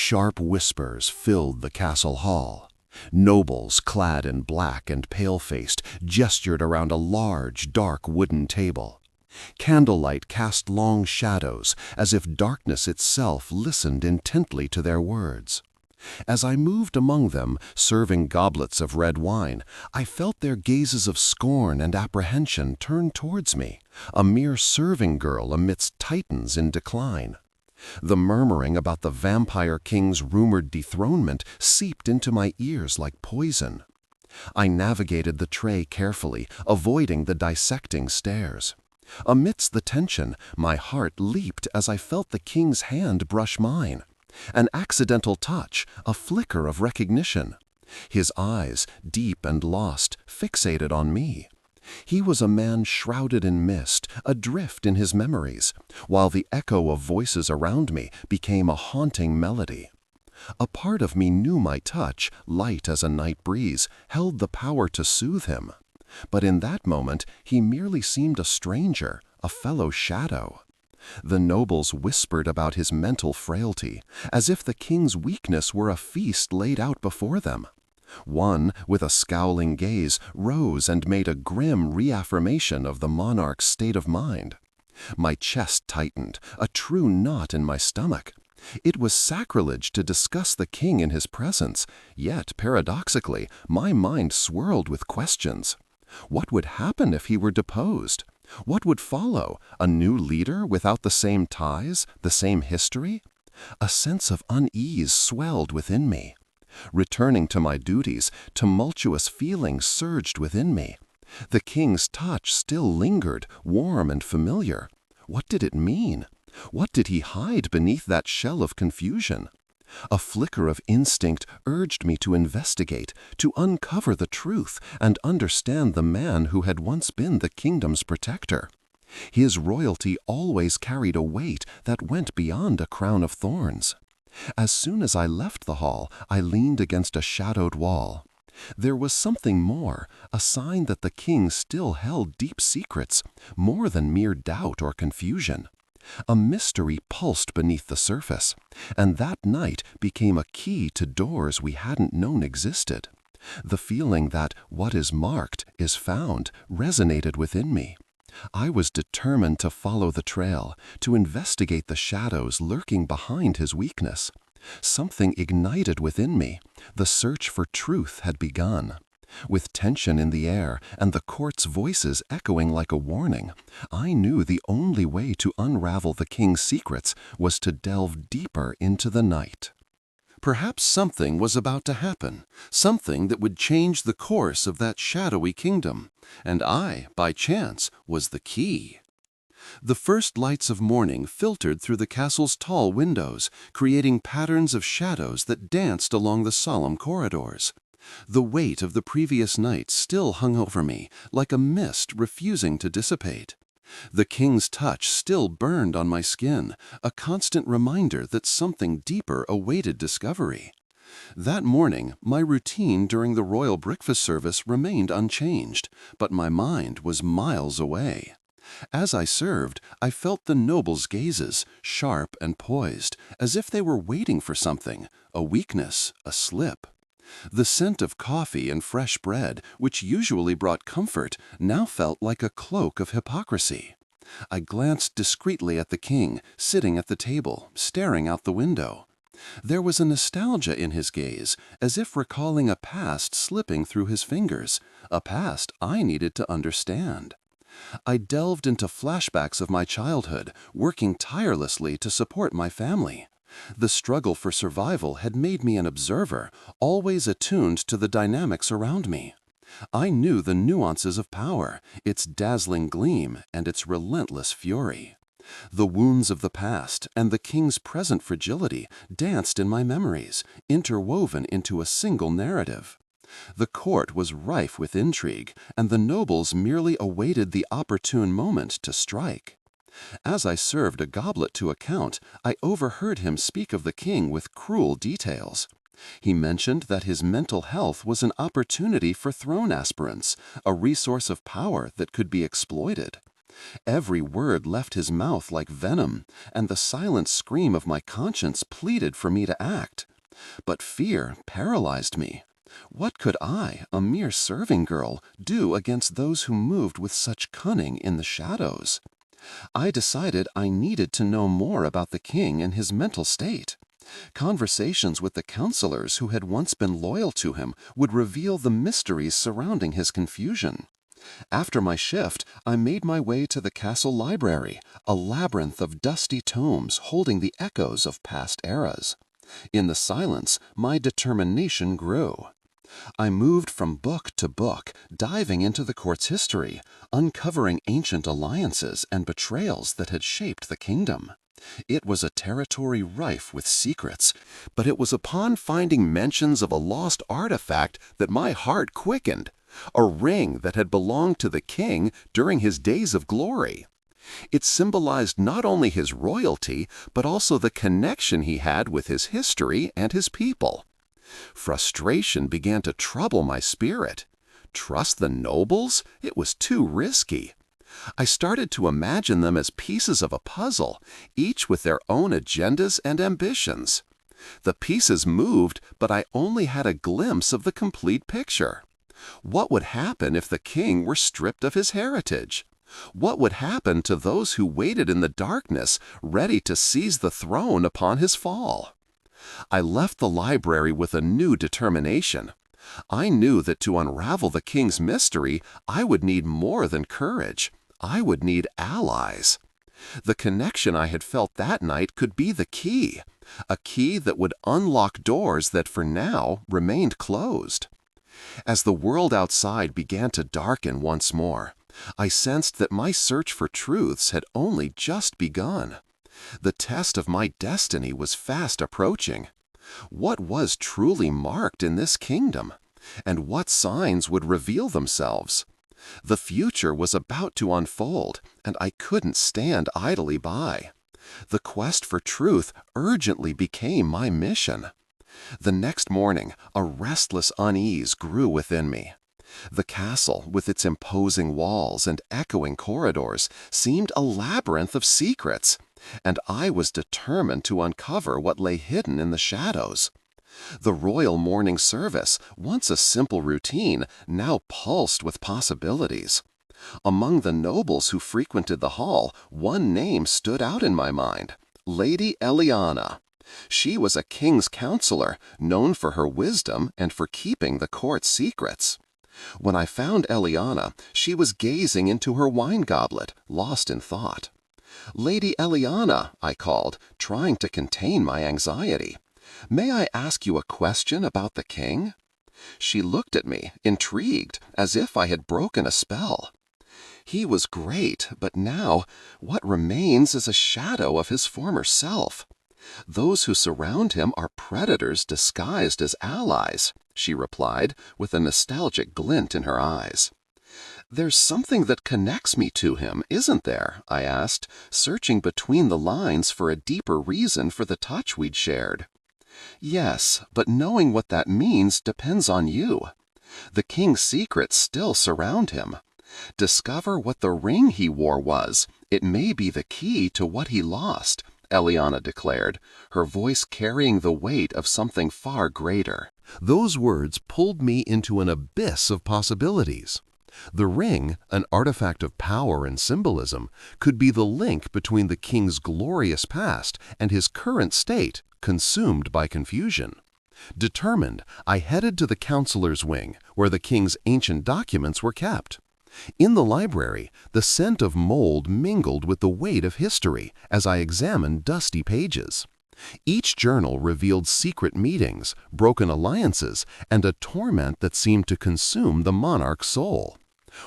Sharp whispers filled the castle hall. Nobles, clad in black and pale-faced, gestured around a large, dark wooden table. Candlelight cast long shadows, as if darkness itself listened intently to their words. As I moved among them, serving goblets of red wine, I felt their gazes of scorn and apprehension turn towards me, a mere serving girl amidst titans in decline. The murmuring about the vampire king's rumored dethronement seeped into my ears like poison. I navigated the tray carefully, avoiding the dissecting stares. Amidst the tension, my heart leaped as I felt the king's hand brush mine. An accidental touch, a flicker of recognition. His eyes, deep and lost, fixated on me. He was a man shrouded in mist, adrift in his memories, while the echo of voices around me became a haunting melody. A part of me knew my touch, light as a night breeze, held the power to soothe him. But in that moment, he merely seemed a stranger, a fellow shadow. The nobles whispered about his mental frailty, as if the king's weakness were a feast laid out before them. One, with a scowling gaze, rose and made a grim reaffirmation of the monarch's state of mind. My chest tightened, a true knot in my stomach. It was sacrilege to discuss the king in his presence, yet, paradoxically, my mind swirled with questions. What would happen if he were deposed? What would follow? A new leader without the same ties, the same history? A sense of unease swelled within me. Returning to my duties, tumultuous feelings surged within me. The king's touch still lingered, warm and familiar. What did it mean? What did he hide beneath that shell of confusion? A flicker of instinct urged me to investigate, to uncover the truth and understand the man who had once been the kingdom's protector. His royalty always carried a weight that went beyond a crown of thorns. As soon as I left the hall, I leaned against a shadowed wall. There was something more, a sign that the king still held deep secrets, more than mere doubt or confusion. A mystery pulsed beneath the surface, and that night became a key to doors we hadn't known existed. The feeling that what is marked is found resonated within me. I was determined to follow the trail, to investigate the shadows lurking behind his weakness. Something ignited within me. The search for truth had begun. With tension in the air and the court's voices echoing like a warning, I knew the only way to unravel the king's secrets was to delve deeper into the night. Perhaps something was about to happen, something that would change the course of that shadowy kingdom, and I, by chance, was the key. The first lights of morning filtered through the castle's tall windows, creating patterns of shadows that danced along the solemn corridors. The weight of the previous night still hung over me, like a mist refusing to dissipate. The king's touch still burned on my skin, a constant reminder that something deeper awaited discovery. That morning, my routine during the royal breakfast service remained unchanged, but my mind was miles away. As I served, I felt the nobles' gazes, sharp and poised, as if they were waiting for something, a weakness, a slip. The scent of coffee and fresh bread, which usually brought comfort, now felt like a cloak of hypocrisy. I glanced discreetly at the king, sitting at the table, staring out the window. There was a nostalgia in his gaze, as if recalling a past slipping through his fingers, a past I needed to understand. I delved into flashbacks of my childhood, working tirelessly to support my family. The struggle for survival had made me an observer, always attuned to the dynamics around me. I knew the nuances of power, its dazzling gleam and its relentless fury. The wounds of the past and the king's present fragility danced in my memories, interwoven into a single narrative. The court was rife with intrigue, and the nobles merely awaited the opportune moment to strike. As I served a goblet to a count, I overheard him speak of the king with cruel details. He mentioned that his mental health was an opportunity for throne aspirants, a resource of power that could be exploited. Every word left his mouth like venom, and the silent scream of my conscience pleaded for me to act. But fear paralyzed me. What could I, a mere serving girl, do against those who moved with such cunning in the shadows? I decided I needed to know more about the king and his mental state. Conversations with the counselors who had once been loyal to him would reveal the mysteries surrounding his confusion. After my shift, I made my way to the castle library, a labyrinth of dusty tomes holding the echoes of past eras. In the silence, my determination grew. I moved from book to book, diving into the court's history, uncovering ancient alliances and betrayals that had shaped the kingdom. It was a territory rife with secrets, but it was upon finding mentions of a lost artifact that my heart quickened, a ring that had belonged to the king during his days of glory. It symbolized not only his royalty, but also the connection he had with his history and his people. Frustration began to trouble my spirit. Trust the nobles? It was too risky. I started to imagine them as pieces of a puzzle, each with their own agendas and ambitions. The pieces moved, but I only had a glimpse of the complete picture. What would happen if the king were stripped of his heritage? What would happen to those who waited in the darkness, ready to seize the throne upon his fall? I left the library with a new determination. I knew that to unravel the king's mystery, I would need more than courage. I would need allies. The connection I had felt that night could be the key, a key that would unlock doors that for now remained closed. As the world outside began to darken once more, I sensed that my search for truths had only just begun. The test of my destiny was fast approaching. What was truly marked in this kingdom? And what signs would reveal themselves? The future was about to unfold, and I couldn't stand idly by. The quest for truth urgently became my mission. The next morning, a restless unease grew within me. The castle, with its imposing walls and echoing corridors, seemed a labyrinth of secrets, and I was determined to uncover what lay hidden in the shadows. The royal morning service, once a simple routine, now pulsed with possibilities. Among the nobles who frequented the hall, one name stood out in my mind: Lady Eliana. She was a king's counselor, known for her wisdom and for keeping the court's secrets. When I found Eliana, she was gazing into her wine goblet, lost in thought. "Lady Eliana," I called, trying to contain my anxiety. "May I ask you a question about the king?" She looked at me, intrigued, as if I had broken a spell. "He was great, but now what remains is a shadow of his former self. Those who surround him are predators disguised as allies," she replied, with a nostalgic glint in her eyes. "There's something that connects me to him, isn't there?" I asked, searching between the lines for a deeper reason for the touch we'd shared. "Yes, but knowing what that means depends on you. The king's secrets still surround him. Discover what the ring he wore was. It may be the key to what he lost," Eliana declared, her voice carrying the weight of something far greater. Those words pulled me into an abyss of possibilities. The ring, an artifact of power and symbolism, could be the link between the king's glorious past and his current state, consumed by confusion. Determined, I headed to the counselor's wing, where the king's ancient documents were kept. In the library, the scent of mold mingled with the weight of history as I examined dusty pages. Each journal revealed secret meetings, broken alliances, and a torment that seemed to consume the monarch's soul.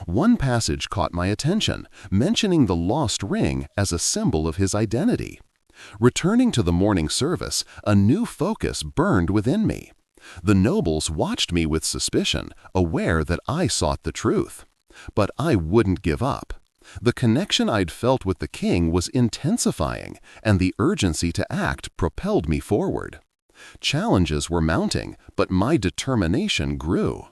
One passage caught my attention, mentioning the lost ring as a symbol of his identity. Returning to the morning service, a new focus burned within me. The nobles watched me with suspicion, aware that I sought the truth. But I wouldn't give up. The connection I'd felt with the king was intensifying, and the urgency to act propelled me forward. Challenges were mounting, but my determination grew.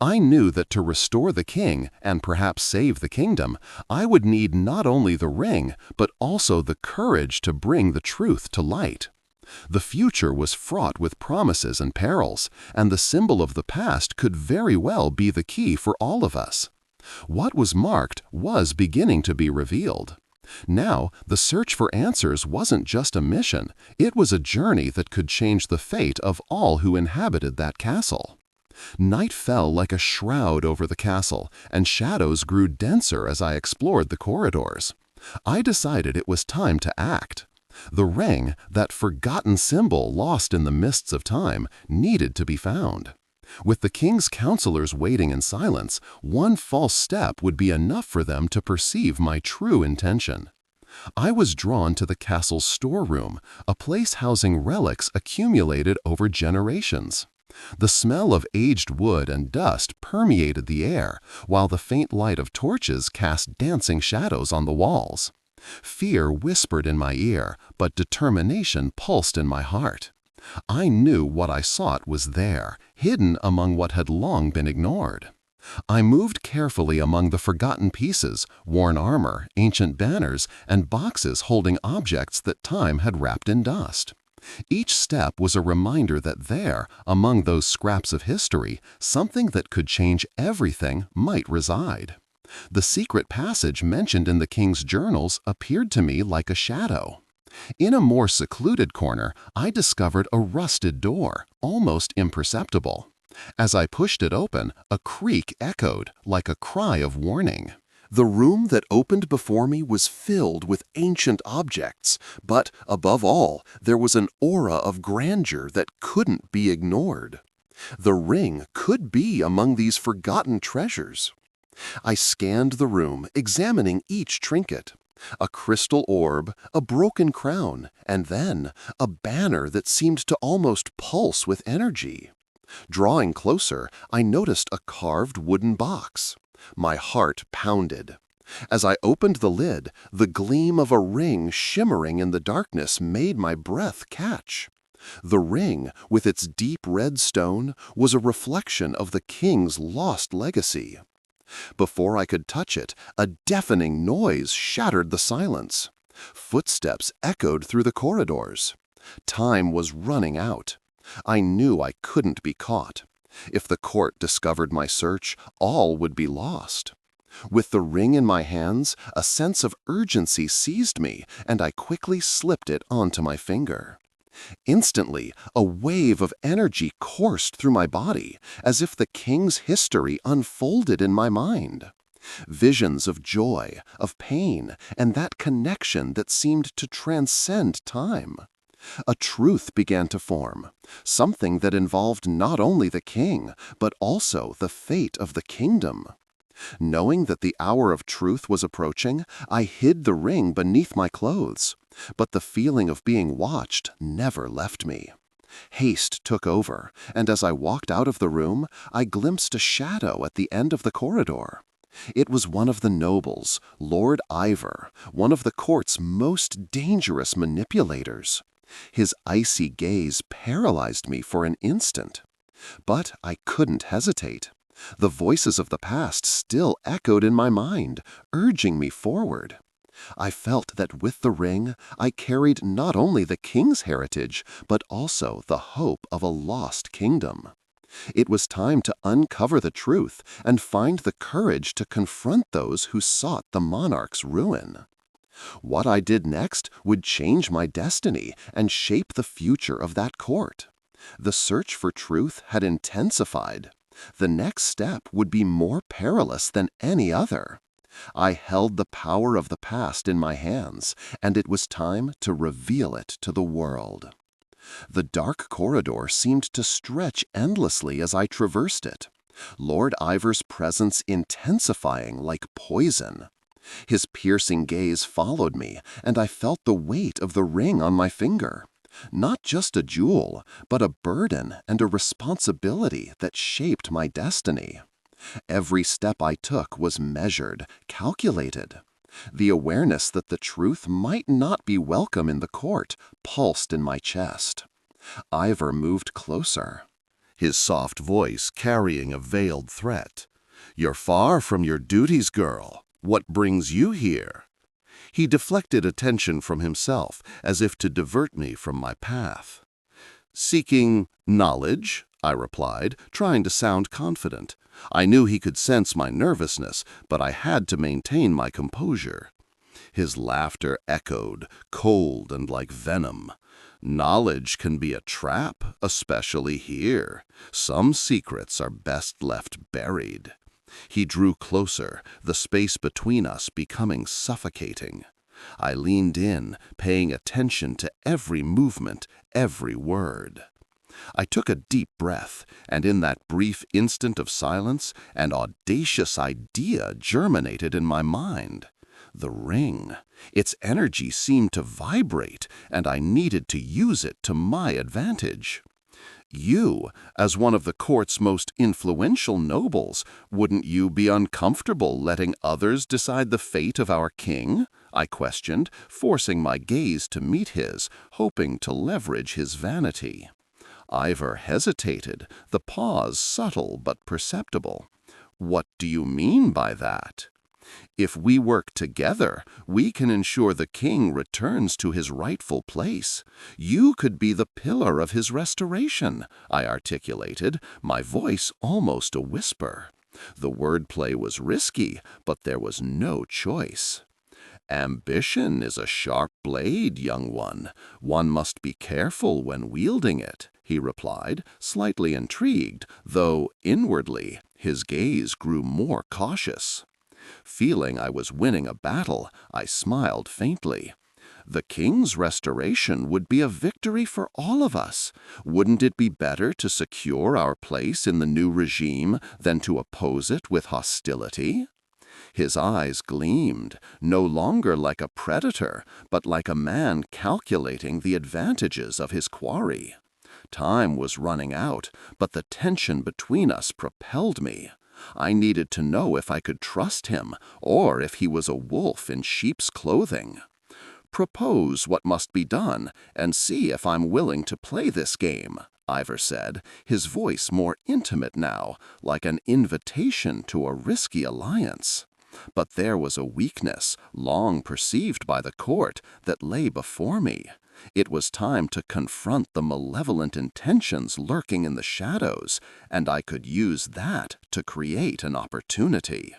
I knew that to restore the king and perhaps save the kingdom, I would need not only the ring, but also the courage to bring the truth to light. The future was fraught with promises and perils, and the symbol of the past could very well be the key for all of us. What was marked was beginning to be revealed. Now, the search for answers wasn't just a mission, it was a journey that could change the fate of all who inhabited that castle. Night fell like a shroud over the castle, and shadows grew denser as I explored the corridors. I decided it was time to act. The ring, that forgotten symbol lost in the mists of time, needed to be found. With the king's counselors waiting in silence, one false step would be enough for them to perceive my true intention. I was drawn to the castle's storeroom, a place housing relics accumulated over generations. The smell of aged wood and dust permeated the air, while the faint light of torches cast dancing shadows on the walls. Fear whispered in my ear, but determination pulsed in my heart. I knew what I sought was there, hidden among what had long been ignored. I moved carefully among the forgotten pieces, worn armor, ancient banners, and boxes holding objects that time had wrapped in dust. Each step was a reminder that there, among those scraps of history, something that could change everything might reside. The secret passage mentioned in the king's journals appeared to me like a shadow. In a more secluded corner, I discovered a rusted door, almost imperceptible. As I pushed it open, a creak echoed, like a cry of warning. The room that opened before me was filled with ancient objects, but above all, there was an aura of grandeur that couldn't be ignored. The ring could be among these forgotten treasures. I scanned the room, examining each trinket. A crystal orb, a broken crown, and then a banner that seemed to almost pulse with energy. Drawing closer, I noticed a carved wooden box. My heart pounded. As I opened the lid, the gleam of a ring shimmering in the darkness made my breath catch. The ring, with its deep red stone, was a reflection of the king's lost legacy. Before I could touch it, a deafening noise shattered the silence. Footsteps echoed through the corridors. Time was running out. I knew I couldn't be caught. If the court discovered my search, all would be lost. With the ring in my hands, a sense of urgency seized me, and I quickly slipped it onto my finger. Instantly, a wave of energy coursed through my body, as if the king's history unfolded in my mind. Visions of joy, of pain, and that connection that seemed to transcend time. A truth began to form, something that involved not only the king, but also the fate of the kingdom. Knowing that the hour of truth was approaching, I hid the ring beneath my clothes. But the feeling of being watched never left me. Haste took over, and as I walked out of the room, I glimpsed a shadow at the end of the corridor. It was one of the nobles, Lord Ivor, one of the court's most dangerous manipulators. His icy gaze paralyzed me for an instant. But I couldn't hesitate. The voices of the past still echoed in my mind, urging me forward. I felt that with the ring, I carried not only the king's heritage, but also the hope of a lost kingdom. It was time to uncover the truth and find the courage to confront those who sought the monarch's ruin. What I did next would change my destiny and shape the future of that court. The search for truth had intensified. The next step would be more perilous than any other. I held the power of the past in my hands, and it was time to reveal it to the world. The dark corridor seemed to stretch endlessly as I traversed it, Lord Ivor's presence intensifying like poison. His piercing gaze followed me, and I felt the weight of the ring on my finger. Not just a jewel, but a burden and a responsibility that shaped my destiny. Every step I took was measured, calculated. The awareness that the truth might not be welcome in the court pulsed in my chest. Ivor moved closer. his soft voice carrying a veiled threat. "You're far from your duties, girl. What brings you here?" He deflected attention from himself, as if to divert me from my path. "Seeking knowledge," I replied, trying to sound confident. I knew he could sense my nervousness, but I had to maintain my composure. His laughter echoed, cold and like venom. "Knowledge can be a trap, especially here. Some secrets are best left buried." He drew closer, the space between us becoming suffocating. I leaned in, paying attention to every movement, every word. I took a deep breath, and in that brief instant of silence, an audacious idea germinated in my mind. The ring. Its energy seemed to vibrate, and I needed to use it to my advantage. "You, as one of the court's most influential nobles, wouldn't you be uncomfortable letting others decide the fate of our king?" I questioned, forcing my gaze to meet his, hoping to leverage his vanity. Ivor hesitated, the pause subtle but perceptible. "What do you mean by that?" "If we work together, we can ensure the king returns to his rightful place. You could be the pillar of his restoration," I articulated, my voice almost a whisper. The wordplay was risky, but there was no choice. "Ambition is a sharp blade, young one. One must be careful when wielding it," he replied, slightly intrigued, though inwardly his gaze grew more cautious. Feeling I was winning a battle, I smiled faintly. "The king's restoration would be a victory for all of us. Wouldn't it be better to secure our place in the new regime than to oppose it with hostility?" His eyes gleamed, no longer like a predator, but like a man calculating the advantages of his quarry. Time was running out, but the tension between us propelled me. I needed to know if I could trust him, or if he was a wolf in sheep's clothing. "Propose what must be done, and see if I'm willing to play this game," Ivor said, his voice more intimate now, like an invitation to a risky alliance. But there was a weakness, long perceived by the court, that lay before me. It was time to confront the malevolent intentions lurking in the shadows, and I could use that to create an opportunity.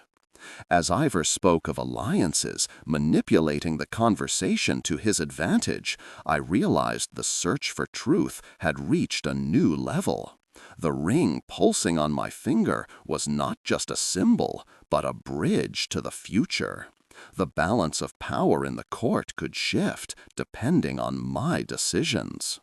As Ivor spoke of alliances, manipulating the conversation to his advantage, I realized the search for truth had reached a new level. The ring pulsing on my finger was not just a symbol, but a bridge to the future. The balance of power in the court could shift, depending on my decisions.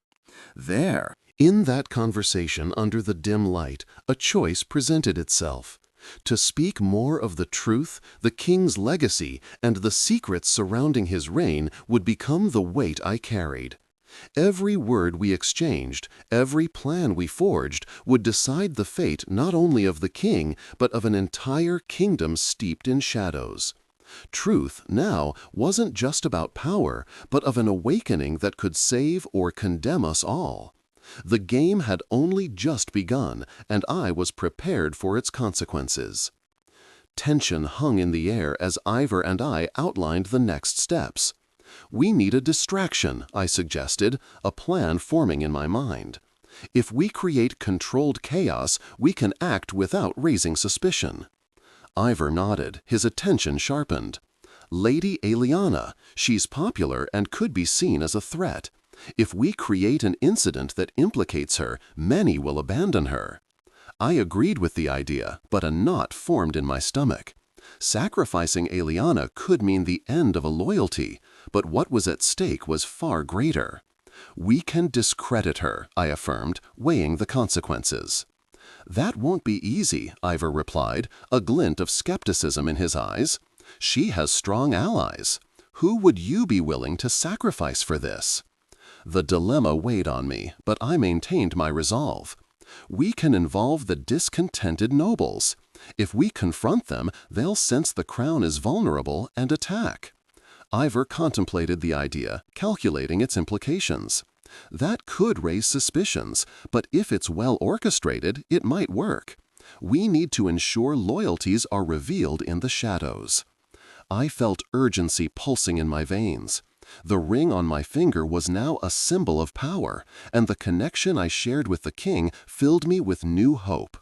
There, in that conversation under the dim light, a choice presented itself. To speak more of the truth, the king's legacy, and the secrets surrounding his reign would become the weight I carried. Every word we exchanged, every plan we forged, would decide the fate not only of the king, but of an entire kingdom steeped in shadows. Truth, now, wasn't just about power, but of an awakening that could save or condemn us all. The game had only just begun, and I was prepared for its consequences. Tension hung in the air as Ivor and I outlined the next steps. "We need a distraction," I suggested, a plan forming in my mind. "If we create controlled chaos, we can act without raising suspicion." Ivor nodded, his attention sharpened. "Lady Aliana. She's popular and could be seen as a threat. If we create an incident that implicates her, many will abandon her." I agreed with the idea, but a knot formed in my stomach. Sacrificing Aliana could mean the end of a loyalty, but what was at stake was far greater. "We can discredit her," I affirmed, weighing the consequences. "That won't be easy," Ivor replied, a glint of skepticism in his eyes. "She has strong allies. Who would you be willing to sacrifice for this?" The dilemma weighed on me, but I maintained my resolve. "We can involve the discontented nobles. If we confront them, they'll sense the crown is vulnerable and attack." Ivor contemplated the idea, calculating its implications. That could raise suspicions, but if it's well orchestrated, it might work. We need to ensure loyalties are revealed in the shadows. I felt urgency pulsing in my veins. The ring on my finger was now a symbol of power, and the connection I shared with the king filled me with new hope.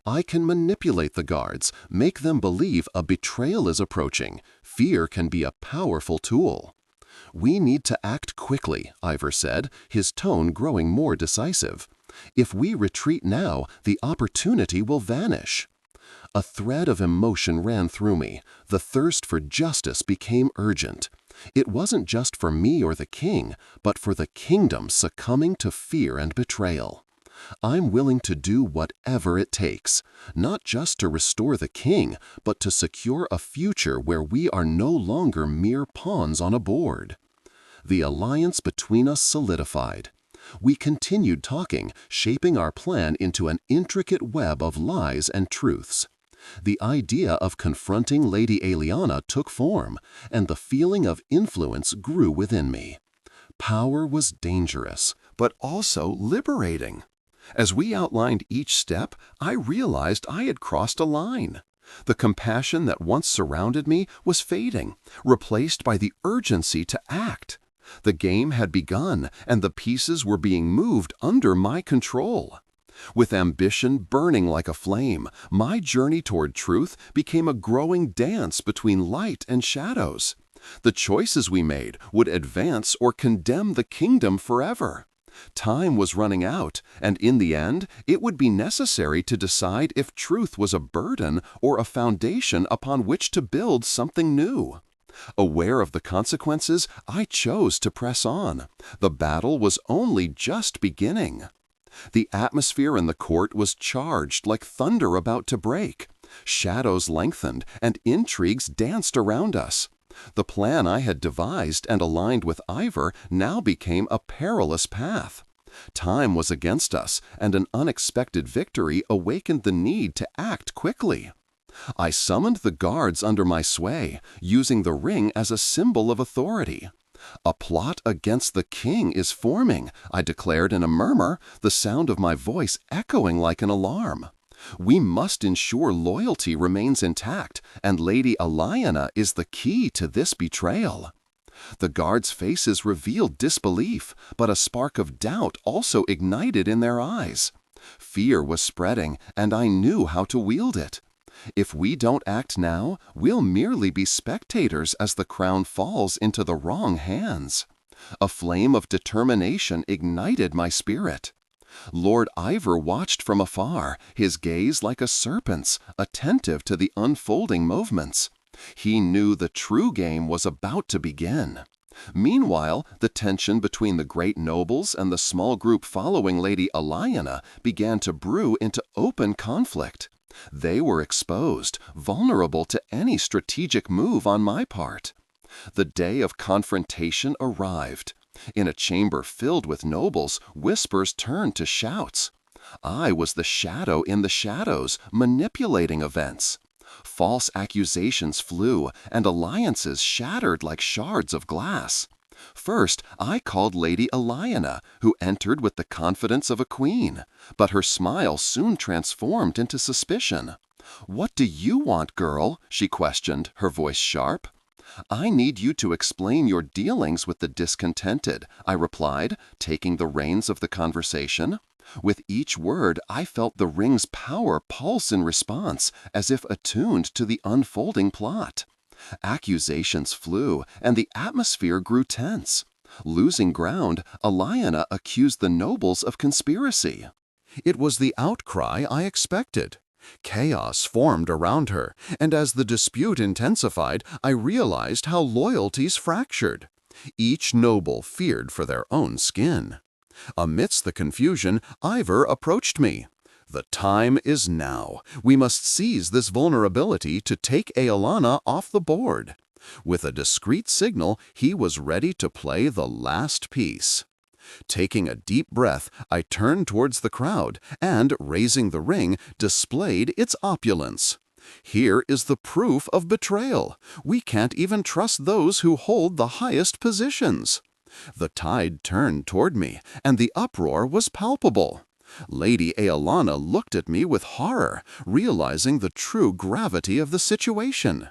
I can manipulate the guards, make them believe a betrayal is approaching. Fear can be a powerful tool. We need to act quickly, Ivor said, his tone growing more decisive. If we retreat now, the opportunity will vanish. A thread of emotion ran through me. The thirst for justice became urgent. It wasn't just for me or the king, but for the kingdom succumbing to fear and betrayal. I'm willing to do whatever it takes, not just to restore the king, but to secure a future where we are no longer mere pawns on a board. The alliance between us solidified. We continued talking, shaping our plan into an intricate web of lies and truths. The idea of confronting Lady Aliana took form, and the feeling of influence grew within me. Power was dangerous, but also liberating. As we outlined each step, I realized I had crossed a line. The compassion that once surrounded me was fading, replaced by the urgency to act. The game had begun, and the pieces were being moved under my control. With ambition burning like a flame, my journey toward truth became a growing dance between light and shadows. The choices we made would advance or condemn the kingdom forever. Time was running out, and in the end, it would be necessary to decide if truth was a burden or a foundation upon which to build something new. Aware of the consequences, I chose to press on. The battle was only just beginning. The atmosphere in the court was charged like thunder about to break. Shadows lengthened, and intrigues danced around us. The plan I had devised and aligned with Ivor now became a perilous path. Time was against us, and an unexpected victory awakened the need to act quickly. I summoned the guards under my sway, using the ring as a symbol of authority. "A plot against the king is forming," I declared in a murmur, the sound of my voice echoing like an alarm. "We must ensure loyalty remains intact, and Lady Aliana is the key to this betrayal." The guards' faces revealed disbelief, but a spark of doubt also ignited in their eyes. Fear was spreading, and I knew how to wield it. If we don't act now, we'll merely be spectators as the crown falls into the wrong hands. A flame of determination ignited my spirit. Lord Ivor watched from afar, his gaze like a serpent's, attentive to the unfolding movements. He knew the true game was about to begin. Meanwhile, the tension between the great nobles and the small group following Lady Aliana began to brew into open conflict. They were exposed, vulnerable to any strategic move on my part. The day of confrontation arrived. In a chamber filled with nobles, whispers turned to shouts. I was the shadow in the shadows, manipulating events. False accusations flew, and alliances shattered like shards of glass. First, I called Lady Aliana, who entered with the confidence of a queen, but her smile soon transformed into suspicion. "What do you want, girl?" she questioned, her voice sharp. "I need you to explain your dealings with the discontented," I replied, taking the reins of the conversation. With each word, I felt the ring's power pulse in response, as if attuned to the unfolding plot. Accusations flew, and the atmosphere grew tense. Losing ground, Aliana accused the nobles of conspiracy. It was the outcry I expected. Chaos formed around her, and as the dispute intensified, I realized how loyalties fractured. Each noble feared for their own skin. Amidst the confusion, Ivor approached me. "The time is now. We must seize this vulnerability to take Aliana off the board." With a discreet signal, he was ready to play the last piece. Taking a deep breath, I turned towards the crowd and, raising the ring, displayed its opulence. "Here is the proof of betrayal. We can't even trust those who hold the highest positions." The tide turned toward me, and the uproar was palpable. Lady Aelana looked at me with horror, realizing the true gravity of the situation.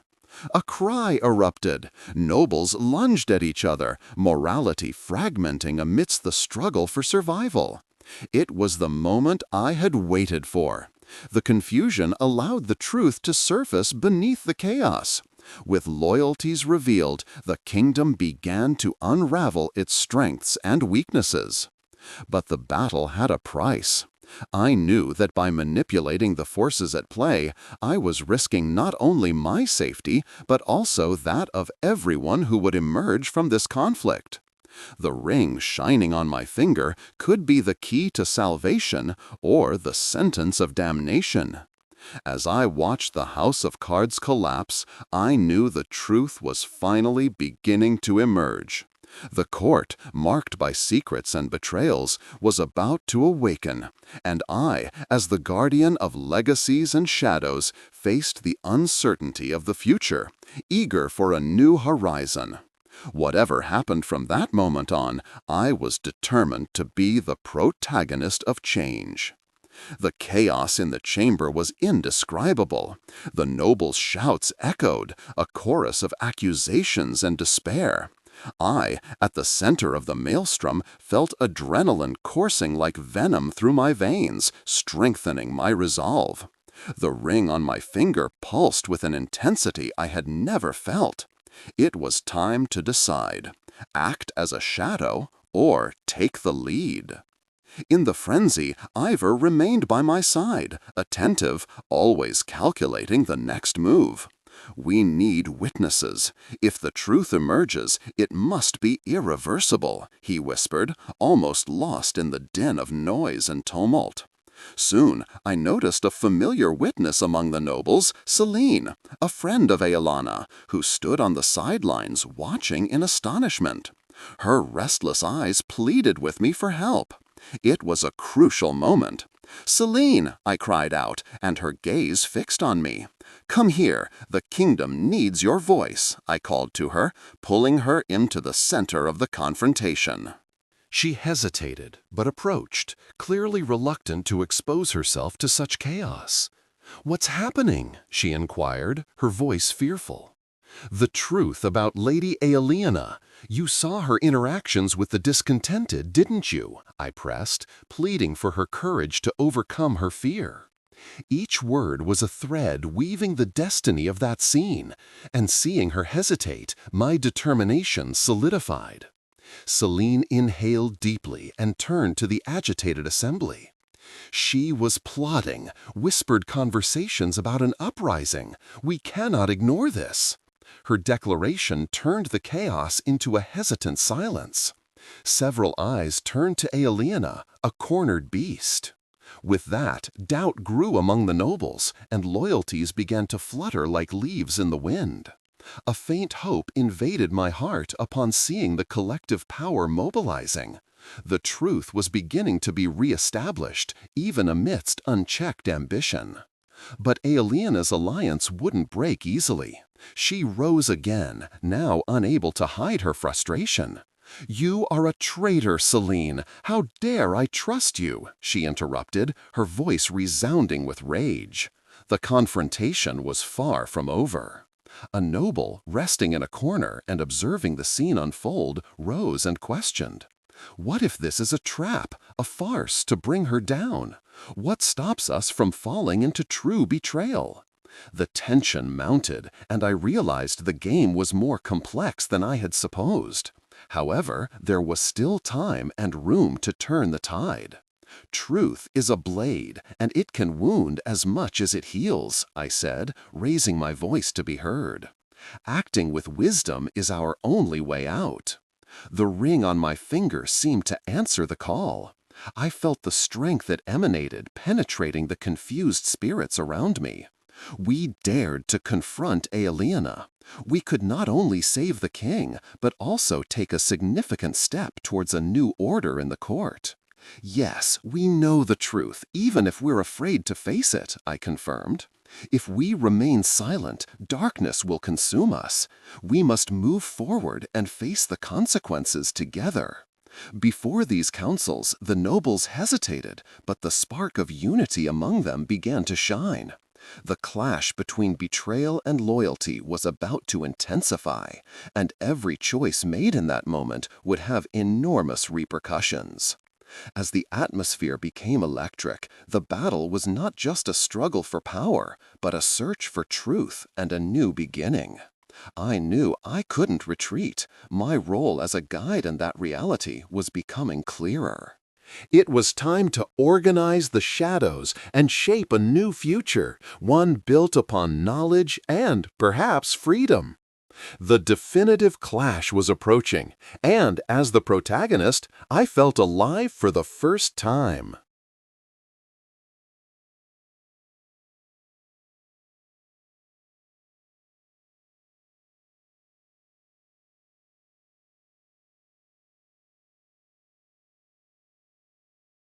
A cry erupted. Nobles lunged at each other, morality fragmenting amidst the struggle for survival. It was the moment I had waited for. The confusion allowed the truth to surface beneath the chaos. With loyalties revealed, the kingdom began to unravel its strengths and weaknesses. But the battle had a price. I knew that by manipulating the forces at play, I was risking not only my safety, but also that of everyone who would emerge from this conflict. The ring shining on my finger could be the key to salvation or the sentence of damnation. As I watched the house of cards collapse, I knew the truth was finally beginning to emerge. The court, marked by secrets and betrayals, was about to awaken, and I, as the guardian of legacies and shadows, faced the uncertainty of the future, eager for a new horizon. Whatever happened from that moment on, I was determined to be the protagonist of change. The chaos in the chamber was indescribable. The nobles' shouts echoed, a chorus of accusations and despair. I, at the center of the maelstrom, felt adrenaline coursing like venom through my veins, strengthening my resolve. The ring on my finger pulsed with an intensity I had never felt. It was time to decide: act as a shadow or take the lead. In the frenzy, Ivor remained by my side, attentive, always calculating the next move. We need witnesses. If the truth emerges, it must be irreversible, he whispered, almost lost in the din of noise and tumult. Soon, I noticed a familiar witness among the nobles, Selene, a friend of Aelana, who stood on the sidelines watching in astonishment. Her restless eyes pleaded with me for help. It was a crucial moment. "Selene!" I cried out, and her gaze fixed on me. "Come here, the kingdom needs your voice," I called to her, pulling her into the center of the confrontation. She hesitated, but approached, clearly reluctant to expose herself to such chaos. "What's happening?" she inquired, her voice fearful. "The truth about Lady Aelana. You saw her interactions with the discontented, didn't you?" I pressed, pleading for her courage to overcome her fear. Each word was a thread weaving the destiny of that scene, and seeing her hesitate, my determination solidified. Selene inhaled deeply and turned to the agitated assembly. She was plotting, whispered conversations about an uprising. We cannot ignore this. Her declaration turned the chaos into a hesitant silence. Several eyes turned to Aelana, a cornered beast. With that, doubt grew among the nobles, and loyalties began to flutter like leaves in the wind. A faint hope invaded my heart upon seeing the collective power mobilizing. The truth was beginning to be re-established, even amidst unchecked ambition. But Aelana's alliance wouldn't break easily. She rose again, now unable to hide her frustration. "You are a traitor, Selene! How dare I trust you?" she interrupted, her voice resounding with rage. The confrontation was far from over. A noble, resting in a corner and observing the scene unfold, rose and questioned. "What if this is a trap, a farce to bring her down? What stops us from falling into true betrayal?" The tension mounted, and I realized the game was more complex than I had supposed. However, there was still time and room to turn the tide. "Truth is a blade, and it can wound as much as it heals," I said, raising my voice to be heard. "Acting with wisdom is our only way out." The ring on my finger seemed to answer the call. I felt the strength that emanated, penetrating the confused spirits around me. We dared to confront Aelana. We could not only save the king, but also take a significant step towards a new order in the court. Yes, we know the truth, even if we're afraid to face it, I confirmed. If we remain silent, darkness will consume us. We must move forward and face the consequences together. Before these councils, the nobles hesitated, but the spark of unity among them began to shine. The clash between betrayal and loyalty was about to intensify, and every choice made in that moment would have enormous repercussions. As the atmosphere became electric, the battle was not just a struggle for power, but a search for truth and a new beginning. I knew I couldn't retreat. My role as a guide in that reality was becoming clearer. It was time to organize the shadows and shape a new future, one built upon knowledge and, perhaps, freedom. The definitive clash was approaching, and as the protagonist, I felt alive for the first time.